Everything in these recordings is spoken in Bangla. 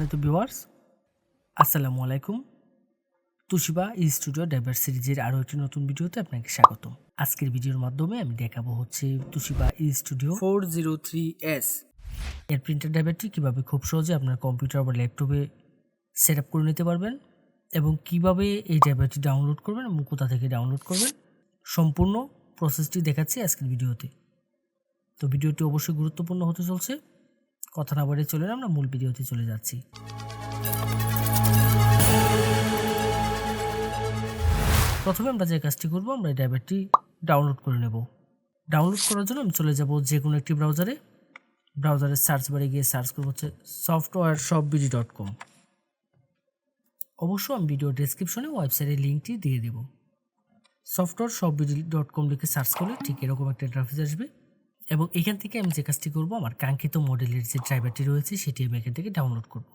সম্মানিত ভিউয়ার্স, আসসালামু আলাইকুম। তুশিবা স্টুডিও ড্রাইভার সিরিজের আরও একটি নতুন ভিডিওতে আপনাকে স্বাগতম। আজকের ভিডিওর মাধ্যমে আমি দেখাবো হচ্ছে তুশিবা স্টুডিও 403S এর প্রিন্টার ড্রাইভারটি কীভাবে খুব সহজে আপনার কম্পিউটার বা ল্যাপটপে সেট আপ করে নিতে পারবেন এবং কিভাবে এই ড্রাইভারটি ডাউনলোড করবেন এবং কোথা থেকে ডাউনলোড করবেন, সম্পূর্ণ প্রসেসটি দেখাচ্ছি আজকের ভিডিওতে। তো ভিডিওটি অবশ্যই গুরুত্বপূর্ণ হতে চলছে। কথা না বাড়িয়ে চলে আমরা মূল ভিডিওতে চলে যাচ্ছি। প্রথমে আমরা যে কাজটি করব, আমরা এই ড্রাইভারটি ডাউনলোড করে নেব। ডাউনলোড করার জন্য আমি চলে যাব যে কোনো একটি ব্রাউজারের সার্চ বারে গিয়ে সার্চ করব হচ্ছে softwareshopbd.com। অবশ্য আমি ভিডিও ডেসক্রিপশনে ওয়েবসাইটের লিঙ্কটি দিয়ে দেব। softwareshopbd.com লিখে সার্চ করলে ঠিক এরকম একটা ইন্টারফেস আসবে এবং এখান থেকে আমি যে কাজটি করব, আমার কাঙ্ক্ষিত মডেলের যে ড্রাইভারটি রয়েছে সেটি আমি এখান থেকে ডাউনলোড করব।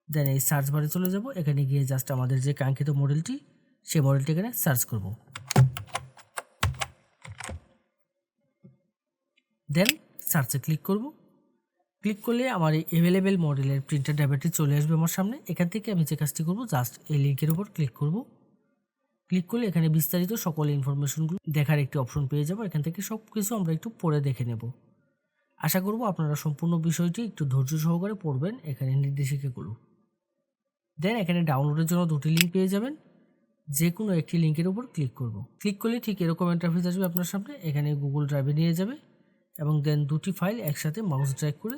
দেন এই সার্চ বারে চলে যাব, এখানে গিয়ে জাস্ট আমাদের যে কাঙ্ক্ষিত মডেলটি সেই মডেলটি এখানে সার্চ করব। দেন সার্চে ক্লিক করব। ক্লিক করলে আমার এই অ্যাভেলেবেল মডেলের প্রিন্টার ড্রাইভারটি চলে আসবে আমার সামনে। এখান থেকে আমি যে কাজটি করব, জাস্ট এই লিঙ্কের উপর ক্লিক করব। ক্লিক করলে এখানে বিস্তারিত সকল ইনফরমেশনগুলো দেখার একটি অপশন পেয়ে যাব। এখান থেকে সব কিছু আমরা একটু পড়ে দেখে নেব। আশা করব আপনারা সম্পূর্ণ বিষয়টি একটু ধৈর্য সহকারে পড়বেন এখানে নির্দেশিকাগুলো। দেন এখানে ডাউনলোডের জন্য দুটি লিঙ্ক পেয়ে যাবেন, যে কোনো একটি লিঙ্কের উপর ক্লিক করব। ক্লিক করলে ঠিক এরকম ইন্টারফেস আসবে আপনার সামনে। এখানে গুগল ড্রাইভে নিয়ে যাবে এবং দেন দুটি ফাইল একসাথে মাউস ড্র্যাগ করে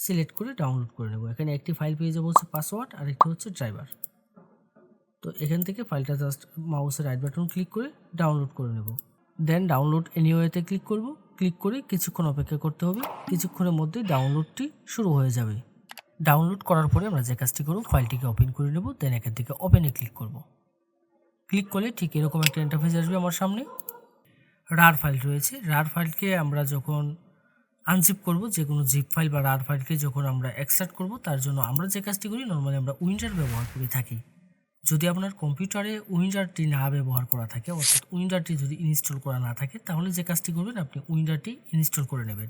সিলেক্ট করে ডাউনলোড করে নেব। এখানে একটি ফাইল পেয়ে যাবো হচ্ছে পাসওয়ার্ড আর একটি হচ্ছে ড্রাইভার। তো এখান থেকে ফাইলটা জাস্ট মাউসের রাইট বাটন ক্লিক করে ডাউনলোড করে নেব। দেন ডাউনলোড এনিওয়েতে ক্লিক করব। ক্লিক করে কিছুক্ষণ অপেক্ষা করতে হবে। কিছুক্ষণের মধ্যেই ডাউনলোডটি শুরু হয়ে যাবে। ডাউনলোড করার পরে আমরা যে কাজটি করব, ফাইলটিকে ওপেন করে নেব। দেন এখান থেকে ওপেনে ক্লিক করব। ক্লিক করলে ঠিক এরকম একটা ইন্টারফেস আসবে আমার সামনে। রার ফাইল রয়েছে। রার ফাইলকে আমরা যখন আনজিপ করব, যে কোনো জিপ ফাইল বা রার ফাইলকে যখন আমরা এক্সট্রাক্ট করব, তার জন্য আমরা যে কাজটি করি, নর্মালি আমরা উইন্ডার ব্যবহার করে থাকি। যদি আপনার কম্পিউটারে উইন্ডারটি না ব্যবহার করা থাকে, অর্থাৎ উইন্ডারটি যদি ইনস্টল করা না থাকে, তাহলে যে কাজটি করবেন, আপনি উইন্ডারটি ইনস্টল করে নেবেন।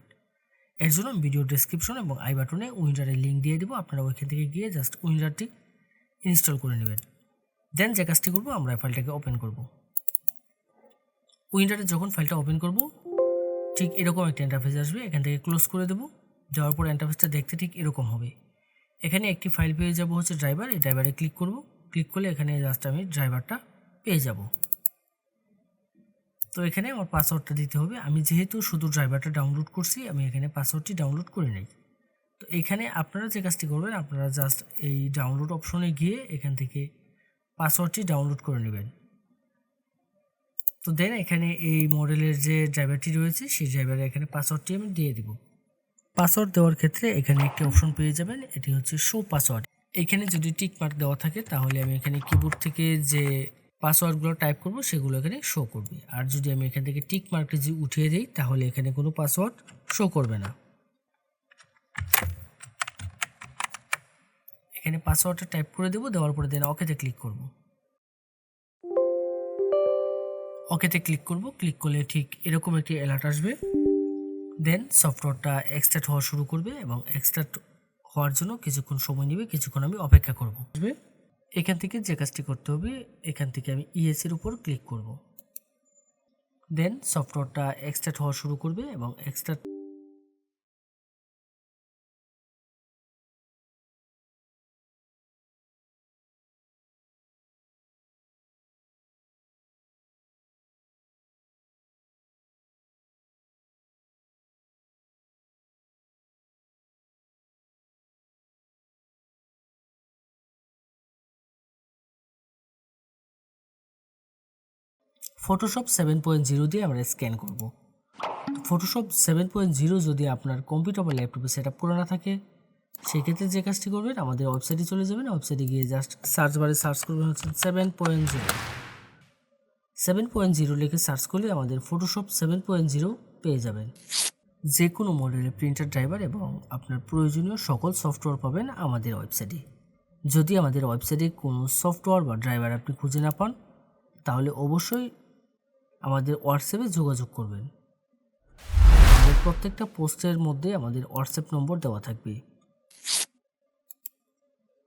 এর জন্য ভিডিও ডেসক্রিপশন এবং আই বাটনে উইন্ডারের লিঙ্ক দিয়ে দেবো। আপনারা ওইখান থেকে গিয়ে জাস্ট উইন্ডারটি ইনস্টল করে নেবেন। দেন যে কাজটি করব, আমরা ফাইলটাকে ওপেন করব। উইন্ডারে যখন ফাইলটা ওপেন করব, ঠিক এরকম একটা ইন্টারফেস আসবে। এখান থেকে ক্লোজ করে দেবো। যাওয়ার পর ইন্টারফেসটা দেখতে ঠিক এরকম হবে। এখানে একটি ফাইল পেয়ে যাব হচ্ছে ড্রাইভার। এই ড্রাইভারে ক্লিক করব। ক্লিক করলে এখানে জাস্ট আমি ড্রাইভারটা পেয়ে যাব। তো এখানে আমার পাসওয়ার্ডটা দিতে হবে। আমি যেহেতু শুধু ড্রাইভারটা ডাউনলোড করছি, আমি এখানে পাসওয়ার্ডটি ডাউনলোড করে নেই। তো এখানে আপনারা যে কাজটি করবেন, আপনারা জাস্ট এই ডাউনলোড অপশনে গিয়ে এখান থেকে পাসওয়ার্ডটি ডাউনলোড করে নেবেন। তো দেন এখানে এই মডেলের যে ড্রাইভারটি রয়েছে, সেই ড্রাইভারে এখানে পাসওয়ার্ডটি আমি দিয়ে দিব। পাসওয়ার্ড দেওয়ার ক্ষেত্রে এখানে একটি অপশন পেয়ে যাবেন, এটি হচ্ছে শো পাসওয়ার্ড। এখানে যদি টিক মার্ক দেওয়া থাকে, তাহলে আমি এখানে কিবোর্ড থেকে যে পাসওয়ার্ডগুলো টাইপ করব সেগুলো এখানে শো করবে। আর যদি আমি এখান থেকে টিক মার্কটি যদি উঠিয়ে দিই, তাহলে এখানে কোনো পাসওয়ার্ড শো করবে না। এখানে পাসওয়ার্ডটা টাইপ করে দেবো। দেওয়ার পরে দেন ওকেতে ক্লিক করব। ওকেতে ক্লিক করব। ক্লিক করলে ঠিক এরকম একটি অ্যালার্ট আসবে। দেন সফটওয়্যারটা এক্সট্রাক্ট হওয়া শুরু করবে এবং এক্সট্রাক্ট হওয়ার জন্য কিছুক্ষণ সময় নেবে। কিছুক্ষণ আমি অপেক্ষা করব। এখান থেকে যে কাজটি করতে হবে, এখান থেকে আমি ইএসের উপর ক্লিক করব। দেন সফটওয়্যারটা এক্সট্রাক্ট হওয়া শুরু করবে এবং এক্সট্রাক্ট ফটোশপ 7.0 দিয়ে আমরা স্ক্যান করব। ফটোশপ 7.0 যদি আপনার কম্পিউটার বা ল্যাপটপে সেট আপ করা না থাকে, সেক্ষেত্রে যে কাজটি করবেন, আমাদের ওয়েবসাইটে চলে যাবেন। ওয়েবসাইটে গিয়ে জাস্ট সার্চ বারে সার্চ করবেন হচ্ছে 7.0 লিখে সার্চ করলে আমাদের ফটোশপ 7.0 পেয়ে যাবেন। যে কোনো মডেলের প্রিন্টার ড্রাইভার এবং আপনার প্রয়োজনীয় সকল সফটওয়্যার পাবেন আমাদের ওয়েবসাইটে। যদি আমাদের ওয়েবসাইটে কোনো সফটওয়্যার বা ড্রাইভার আপনি খুঁজে না পান, তাহলে অবশ্যই আমাদের হোয়াটসঅ্যাপে যোগাযোগ করবেন। আমাদের প্রত্যেকটা পোস্টের মধ্যে আমাদের হোয়াটসঅ্যাপ নম্বর দেওয়া থাকবে।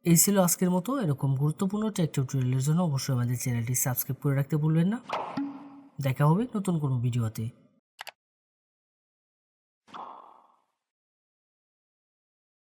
এই ছিল আজকের মতো। এরকম গুরুত্বপূর্ণ টেক টিউটোরিয়ালের জন্য অবশ্যই আমাদের চ্যানেলটি সাবস্ক্রাইব করে রাখতে ভুলবেন না। দেখা হবে নতুন কোনো ভিডিওতে।